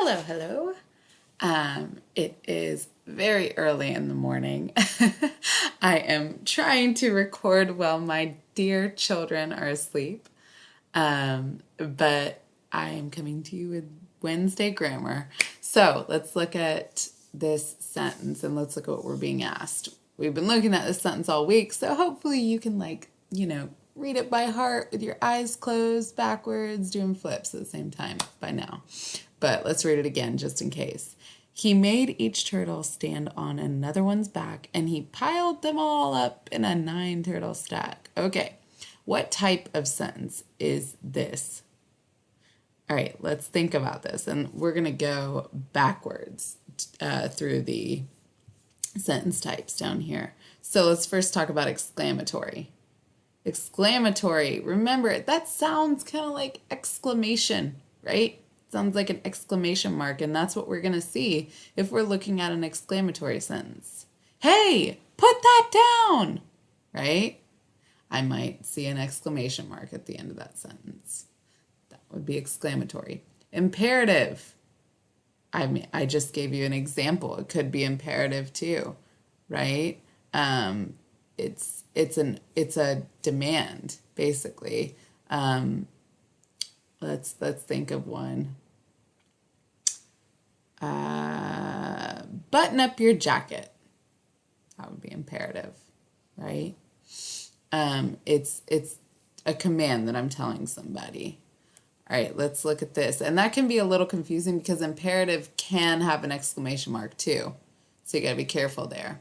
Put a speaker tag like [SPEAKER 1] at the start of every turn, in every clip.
[SPEAKER 1] Hello, hello. It is very early in the morning. I am trying to record while my dear children are asleep. But I am coming to you with Wednesday grammar. So let's look at this sentence and let's look at what we're being asked. We've been looking at this sentence all week, so hopefully you can read it by heart with your eyes closed, backwards, doing flips at the same time by now. But let's read it again just in case. He made each turtle stand on another one's back and he piled them all up in a 9-turtle stack. Okay, what type of sentence is this? All right, let's think about this. And we're going to go backwards through the sentence types down here. So let's first talk about exclamatory. Exclamatory, remember, that sounds kind of like exclamation, right? Sounds like an exclamation mark, and that's what we're going to see if we're looking at an exclamatory sentence. Hey, put that down, right? I might see an exclamation mark at the end of that sentence. That would be exclamatory. Imperative. I just gave you an example. It could be imperative too, right? It's a demand basically. Let's think of one. Button up your jacket. That would be imperative, right? It's a command that I'm telling somebody. All right, let's look at this. And that can be a little confusing because imperative can have an exclamation mark too. So you got to be careful there.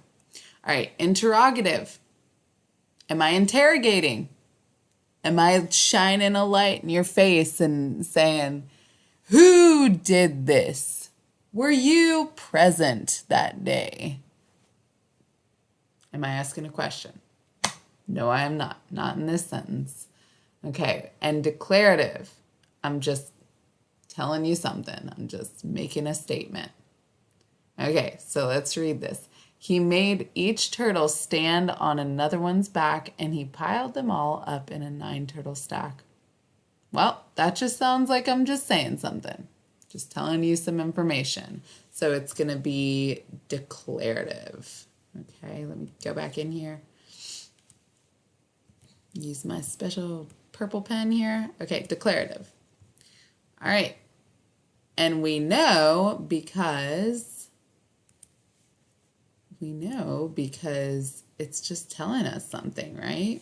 [SPEAKER 1] All right, interrogative. Am I interrogating? Am I shining a light in your face and saying, who did this? Were you present that day? Am I asking a question? No, I am not. Not in this sentence. Okay, and declarative. I'm just telling you something. I'm just making a statement. Okay, so let's read this. He made each turtle stand on another one's back and he piled them all up in a 9-turtle stack. Well, that just sounds like I'm just saying something. Just telling you some information. So it's going to be declarative. Okay, let me go back in here. Use my special purple pen here. Okay, declarative. All right. And we know because it's just telling us something, right?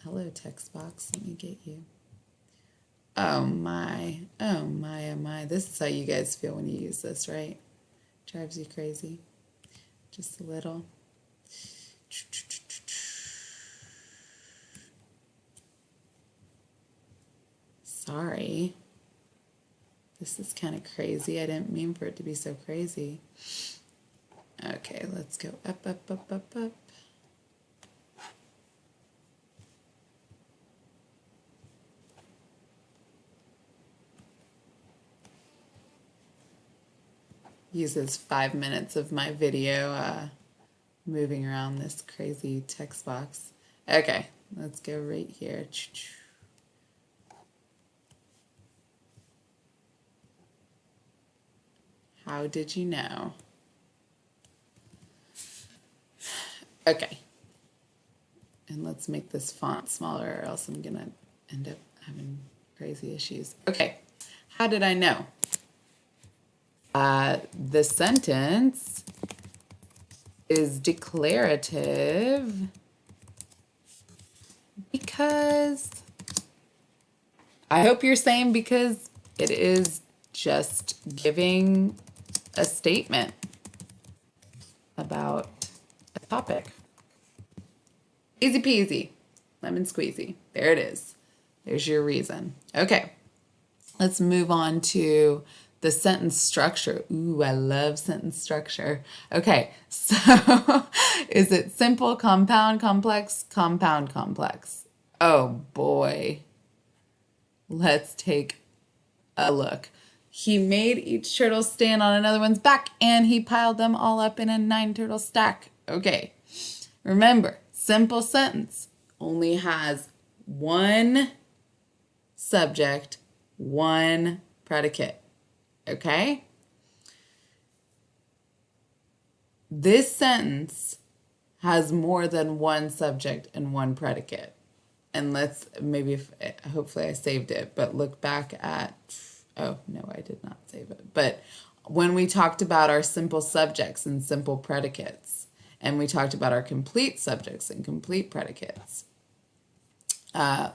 [SPEAKER 1] Hello, text box. Let me get you. Oh my, oh my, oh my. This is how you guys feel when you use this, right? Drives you crazy. Just a little. Sorry. This is kind of crazy. I didn't mean for it to be so crazy. Okay, let's go up, up, up, up, up. Uses 5 minutes of my video moving around this crazy text box. Okay, let's go right here. How did you know? Okay. And let's make this font smaller or else I'm going to end up having crazy issues. Okay. How did I know? The sentence is declarative because I hope you're saying because it is just giving a statement about a topic. Easy peasy, lemon squeezy. There it is. There's your reason. Okay, let's move on to the sentence structure. Ooh, I love sentence structure. Okay, so is it simple, compound, complex, compound, complex? Oh boy. Let's take a look. He made each turtle stand on another one's back and he piled them all up in a 9-turtle stack. Okay, remember, simple sentence only has one subject, one predicate. Okay? This sentence has more than one subject and one predicate. And let's hopefully I saved it, but look back at, oh no, I did not save it. But when we talked about our simple subjects and simple predicates, and we talked about our complete subjects and complete predicates,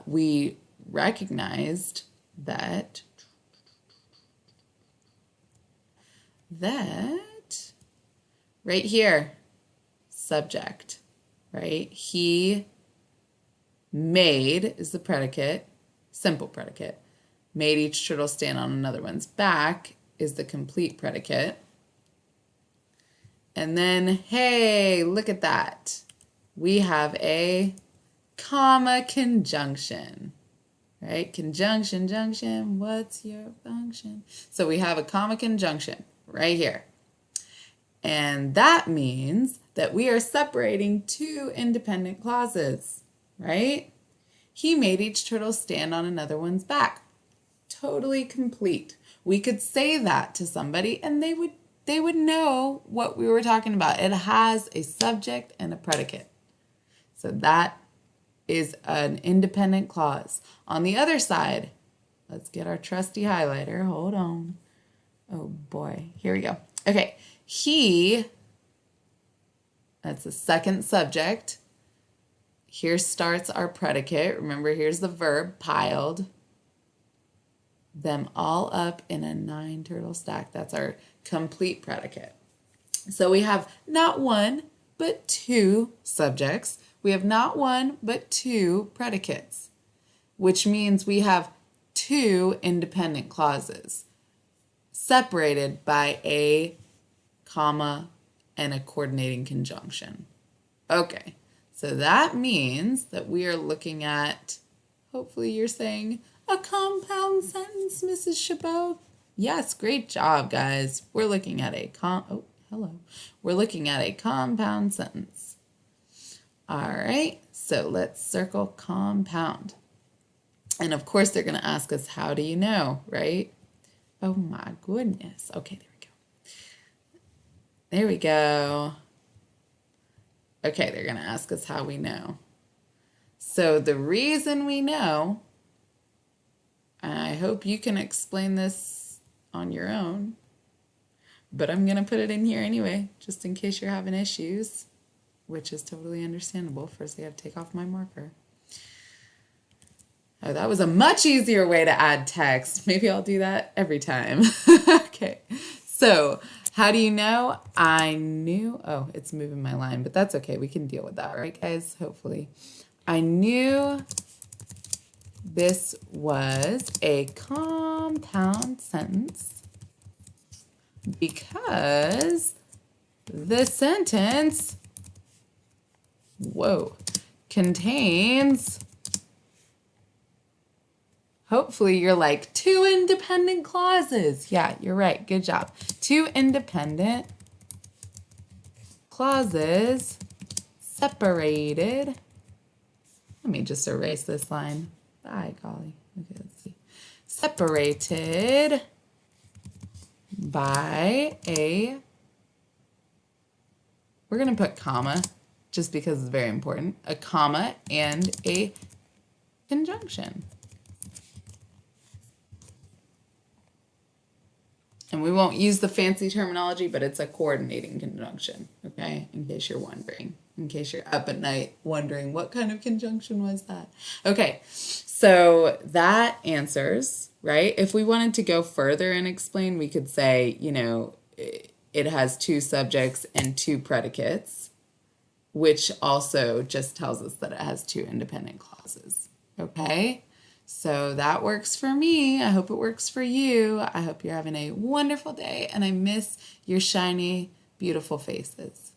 [SPEAKER 1] we recognized that right here, subject, right? He made is the predicate, simple predicate. Made each turtle stand on another one's back is the complete predicate. And then, hey, look at that. We have a comma conjunction, right? Conjunction, junction, what's your function? So we have a comma conjunction right here. And that means that we are separating two independent clauses, right? He made each turtle stand on another one's back. Totally complete. We could say that to somebody and they would know what we were talking about. It has a subject and a predicate. So that is an independent clause. On the other side, let's get our trusty highlighter. Hold on. Oh boy, here we go. Okay, he, that's the second subject. Here starts our predicate. Remember, here's the verb, piled them all up in a 9-turtle stack. That's our complete predicate. So we have not one, but two subjects. We have not one, but two predicates, which means we have two independent clauses separated by a comma and a coordinating conjunction. Okay, so that means that we are looking at, hopefully you're saying, a compound sentence, Mrs. Chabot. Yes, great job, guys. We're looking at a We're looking at a compound sentence. All right, so let's circle compound. And of course, they're going to ask us, how do you know, right? Oh my goodness. Okay, there we go. There we go. Okay, they're going to ask us how we know. So the reason we know, and I hope you can explain this on your own, but I'm going to put it in here anyway, just in case you're having issues, which is totally understandable. First, I have to take off my marker. Oh, that was a much easier way to add text. Maybe I'll do that every time. Okay, so how do you know? I knew, oh, it's moving my line, but that's okay. We can deal with that, right, guys? Hopefully. I knew this was a compound sentence because the sentence, contains, hopefully you're like, two independent clauses. Yeah, you're right. Good job. Two independent clauses separated. Let me just erase this line. By golly. Okay, let's see. Separated by a, we're going to put comma just because it's very important, a comma and a conjunction. And we won't use the fancy terminology, but it's a coordinating conjunction, okay? In case you're wondering, in case you're up at night wondering what kind of conjunction was that. Okay, so that answers, right? If we wanted to go further and explain, we could say, you know, it has two subjects and two predicates, which also just tells us that it has two independent clauses, okay? So that works for me. I hope it works for you. I hope you're having a wonderful day, and I miss your shiny, beautiful faces.